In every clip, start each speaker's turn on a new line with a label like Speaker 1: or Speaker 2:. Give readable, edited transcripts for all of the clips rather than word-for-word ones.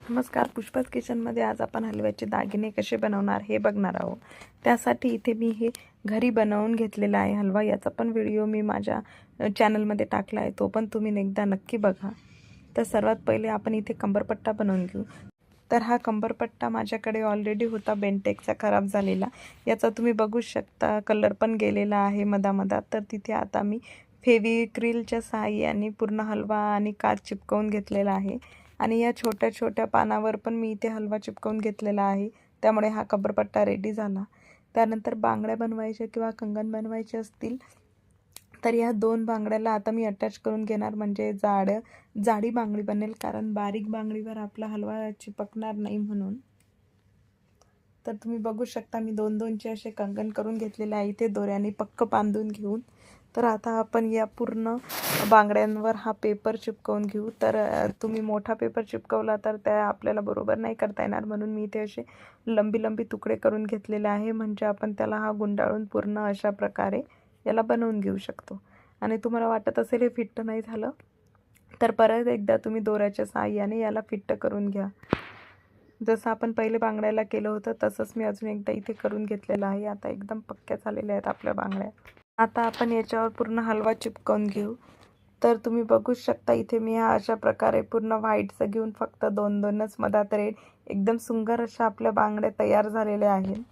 Speaker 1: नमस्कार, पुष्पाज किचनमध्ये आज आपण हलव्याचे दागिने कसे बनवणार हे बघणार आहोत। त्यासाठी इथे मी हे घरी बनवून घेतलेला आहे हलवा। याचा पण व्हिडिओ मी माझ्या चॅनलमध्ये टाकला आहे, तो पण तुम्ही एकदा नक्की बघा। तर सर्वात पहिले आपण इथे कंबरपट्टा बनवून घेऊ। तर हा कंबरपट्टा माझ्याकडे ऑलरेडी होता बेंटेक्सचा, खराब झालेला। याचा तुम्ही बघू शकता कलर पण गेलेला आहे मधामधात। तर तिथे आता मी फेविक्रिलच्या सहाय्याने पूर्ण हलवा आणि काच चिपकवून घेतलेला आहे आणि या छोट्या छोट्या पानावर पण मी इथे हलवा चिपकवून घेतलेला आहे। त्यामुळे हा कंबरपट्टा रेडी झाला। त्यानंतर बांगड्या बनवायच्या किंवा कंगन बनवायचे असतील तर या दोन बांगड्याला आता मी अटॅच करून घेणार, म्हणजे जाडी बांगडी बनेल, कारण बारीक बांगडीवर आपला हलवा चिपकणार नाही म्हणून। तर तुम्ही बघू शकता मी दोन दोनचे असे कंगन करून घेतलेले आहे इथे दोऱ्याने पक्क बांधून घेऊन। तर आता आपण या पूर्ण बांगड्यांवर हा पेपर चिपकवून घेऊ। तर तुम्ही मोठा पेपर चिपकवला तर त्या आपल्याला बरोबर नाही करता येणार, म्हणून मी इथे असे लंबी लंबी तुकडे करून घेतलेले आहे, म्हणजे आपण त्याला हा गुंडाळून पूर्ण अशा प्रकारे याला बनवून घेऊ शकतो। आणि तुम्हाला वाटत असेल हे फिट्ट नाही झालं तर परत एकदा तुम्ही दोऱ्याच्या सहाय्याने याला फिट्ट करून घ्या। जसं आपण पहिले बांगड्याला केलं होतं तसंच मी अजून एकदा इथे करून घेतलेलं आहे। आता एकदम पक्क्या झालेल्या आहेत आपल्या बांगड्या। आता आपण याच्यावर पूर्ण हलवा चिपकवून घेऊ। तर तुम्ही बघू शकता इथे मी हा अशा प्रकारे पूर्ण व्हाईटचं घेऊन फक्त दोन दोनच मधात रेड एकदम सुंदर अशा आपल्या बांगड्या तयार झालेल्या आहेत।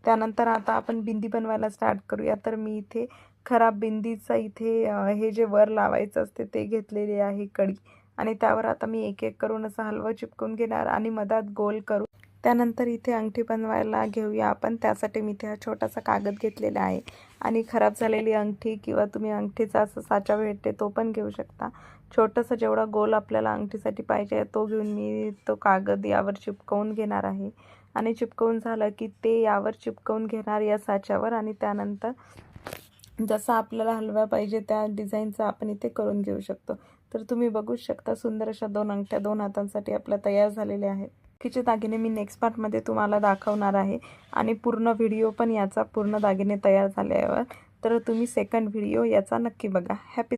Speaker 1: त्यानंतर आता आपण बिंदी बनवायला स्टार्ट करूया। तर मी इथे खराब बिंदीचा इथे हे जे वर लावायचं असते ते घेतलेले आहे कडी, आणि त्यावर आता मी एक एक करून असा हलवा चिपकून घेणार आणि मधात गोल करू। त्यानंतर इथे अंगठी बनवायला घेऊया आपण। त्यासाठी मी इथे हा छोटासा कागद घेतलेला आहे आणि खराब झालेली अंगठी किंवा तुम्ही अंगठीचा असा साचा भेटते तो पण घेऊ शकता। छोटंसं जेवढा गोल आपल्याला अंगठीसाठी पाहिजे तो घेऊन मी तो कागद यावर चिपकवून घेणार आहे। आणि चिपकवून झालं की ते यावर चिपकवून घेणार या साच्यावर, आणि त्यानंतर जसं आपल्याला हलवा पाहिजे त्या डिझाईनचा आपण इथे करून घेऊ शकतो। तर तुम्ही बघू शकता सुंदर अशा दोन अंगठ्या दोन हातांसाठी आपल्या तयार झालेल्या आहेत। बाकीचे दागिने मी नेक्स्ट पार्टमध्ये तुम्हाला दाखवणार आहे आणि पूर्ण व्हिडिओ पण याचा पूर्ण दागिने तयार झाल्यावर तर तुम्ही सेकंड व्हिडिओ याचा नक्की बघा। हॅपी